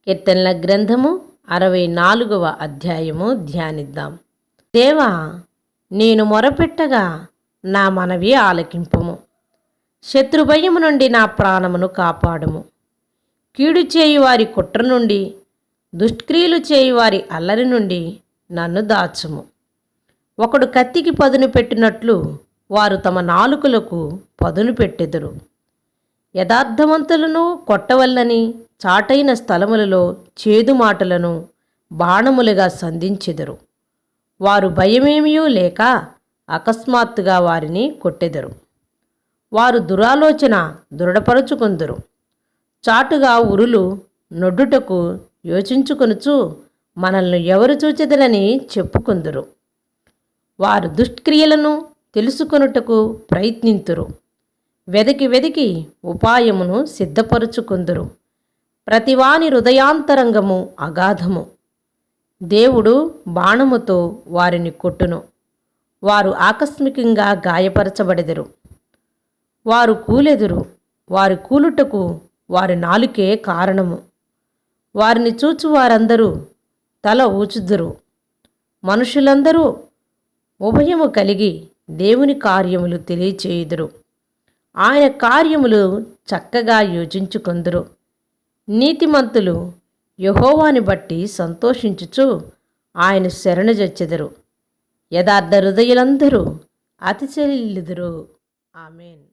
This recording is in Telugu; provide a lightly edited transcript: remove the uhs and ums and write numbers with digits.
కీర్తనల గ్రంథము 64వ అధ్యాయము ధ్యానిద్దాం. దేవా, నేను మొరపెట్టగా నా మనవి ఆలకింపుము. శత్రుభయము నుండి నా ప్రాణమును కాపాడుము. కీడు చేయువారి కుట్ర నుండి, దుష్క్రియలు చేయువారి అల్లరి నుండి నన్ను దాచుము. ఒకడు కత్తికి పదును పెట్టినట్లు వారు తమ నాలుకలకు పదును పెట్టెదరు. యథార్థవంతులను కొట్టవల్లని చాటైన స్థలములలో చేదు మాటలను బాణములుగా సంధించెదరు. వారు భయమేమియూ లేక అకస్మాత్తుగా వారిని కొట్టెదరు. వారు దురాలోచన దృఢపరుచుకొందురు. చాటుగా ఉరులు నొడ్డుటకు యోచించుకొనుచు మనల్ని ఎవరు చూచెదరని చెప్పుకొందురు. వారు దుష్క్రియలను తెలుసుకొనుటకు ప్రయత్నింతురు. వెదకి ఉపాయమును సిద్ధపరుచుకొందురు. ప్రతివాని హృదయాంతరంగము అగాధము. దేవుడు బాణముతో వారిని కొట్టును. వారు ఆకస్మికంగా గాయపరచబడెదరు. వారు కూలెదురు. వారి కూలుటకు వారి నాలుకే కారణము. వారిని చూచు వారందరూ తల ఊచుదురు. మనుషులందరూ ఉభయము కలిగి దేవుని కార్యములు తెలియచేయుదురు. ఆయన కార్యములు చక్కగా యోచించుకొందురు. నీతిమంతులు యెహోవాని బట్టి సంతోషించుచు ఆయన శరణుజొచ్చెదరు. యథార్థ హృదయులందరూ అతిశయిల్లుదురు. ఆమేన్.